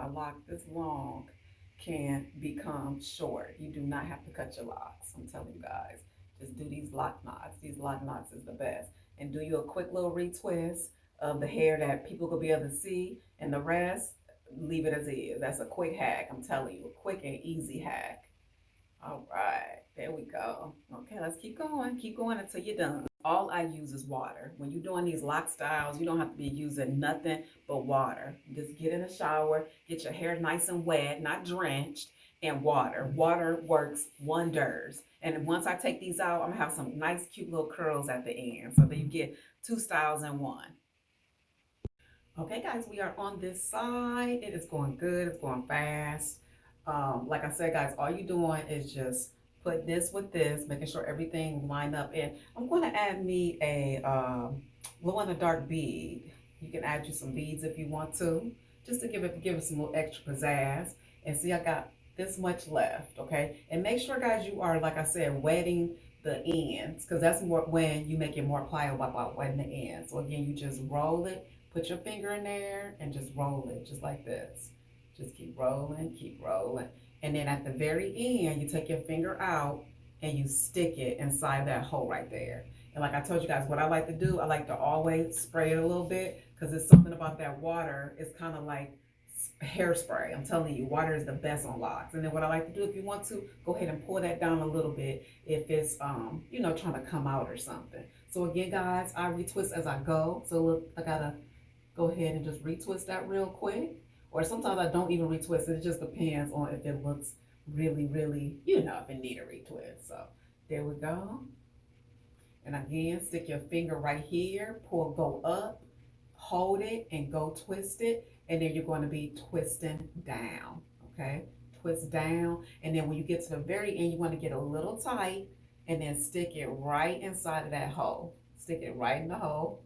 a lock this long can become short. You do not have to cut your locks. I'm telling you guys, just do these lock knots. These lock knots is the best. And do you a quick little retwist of the hair that people could be able to see, and the rest, leave it as is. That's a quick hack. I'm telling you, a quick and easy hack. All right, there we go. Okay, let's keep going. Keep going until you're done. All I use is water. When you're doing these lock styles, you don't have to be using nothing but water. Just get in the shower, get your hair nice and wet, not drenched, and water. Water works wonders. And once I take these out, I'm gonna have some nice, cute little curls at the end. So that you get two styles in one. Okay, guys, we are on this side. It is going good. It's going fast. Like I said, guys, all you're doing is just put this with this, making sure everything line up. And I'm going to add me a glow in the dark bead. You can add you some beads if you want to, just to give it some little extra pizzazz. And see, I got this much left, okay? And make sure, guys, you are, like I said, wetting the ends, because that's more when you make it more pliable by wetting the ends. So again, you just roll it. Put your finger in there and just roll it just like this. Just keep rolling, keep rolling. And then at the very end, you take your finger out and you stick it inside that hole right there. And like I told you guys, what I like to do, I like to always spray it a little bit, because it's something about that water. It's kind of like hairspray. I'm telling you, water is the best on locks. And then what I like to do, if you want to, go ahead and pull that down a little bit if it's, you know, trying to come out or something. So again, guys, I retwist as I go. So look, I gotta go ahead and just retwist that real quick. Or sometimes I don't even retwist it. It just depends on if it looks really, really, you know, if it need a retwist. So there we go. And again, stick your finger right here, go up, hold it, and go twist it. And then you're going to be twisting down, okay? Twist down. And then when you get to the very end, you want to get a little tight and then stick it right inside of that hole. Stick it right in the hole,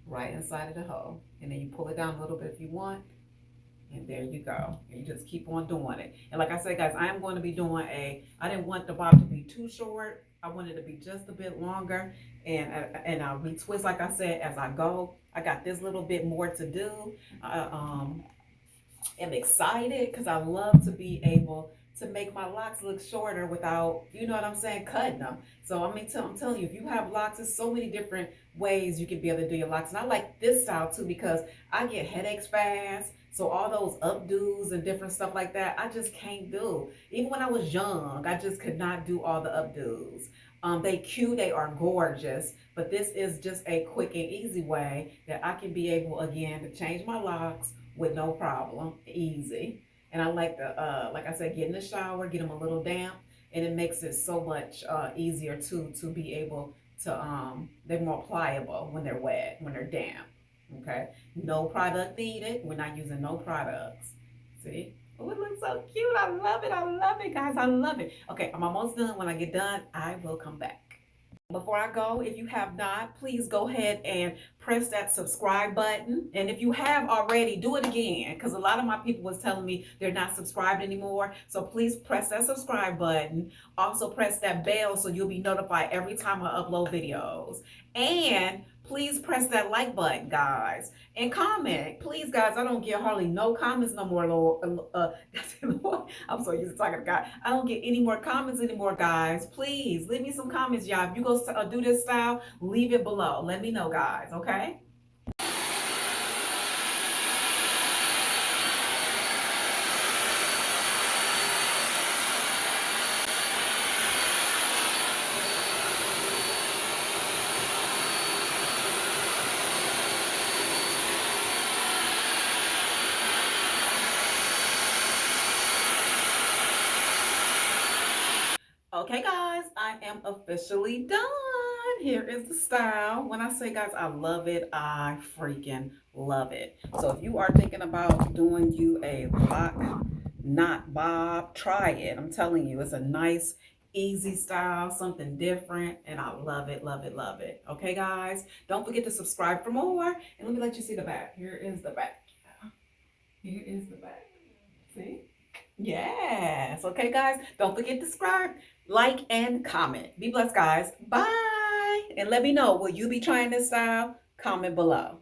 right inside of the hole. And then you pull it down a little bit if you want. And there you go. And you just keep on doing it. And like I said, guys, I am going to be doing I didn't want the bob to be too short. I wanted it to be just a bit longer. And I'll retwist, like I said, as I go. I got this little bit more to do. I am excited because I love to be able to make my locks look shorter without, you know what I'm saying, cutting them. So I mean, I'm telling you, if you have locks, there's so many different ways you can be able to do your locks. And I like this style too, because I get headaches fast. So all those updos and different stuff like that, I just can't do. Even when I was young, I just could not do all the updos. They cute, they are gorgeous, but this is just a quick and easy way that I can be able, again, to change my locks with no problem, easy. And I like to, like I said, get in the shower, get them a little damp, and it makes it so much easier to be able to, they're more pliable when they're wet, when they're damp. Okay, no product needed. We're not using no products. See? Oh, it looks so cute. I love it. I love it, guys. I love it. Okay, I'm almost done. When I get done, I will come back. Before I go, if you have not, please go ahead and press that subscribe button. And if you have already, do it again, because a lot of my people was telling me they're not subscribed anymore. So please press that subscribe button. Also press that bell so you'll be notified every time I upload videos. And please press that like button, guys, and comment. Please, guys, I don't get hardly no comments no more, Lord. I'm so used to talking to God. I don't get any more comments anymore, guys. Please leave me some comments, y'all. If you go do this style, leave it below. Let me know, guys, okay? Okay, guys, I am officially done. Here is the style. When I say, guys, I love it, I freaking love it. So if you are thinking about doing you a lock knot bob, try it. I'm telling you, it's a nice, easy style, something different, and I love it, love it, love it. Okay, guys, don't forget to subscribe for more. And let me let you see the back. Here is the back. Here is the back. See? Yes. Okay, guys. Don't forget to subscribe, like, and comment. Be blessed, guys. Bye. And let me know, will you be trying this style? Comment below.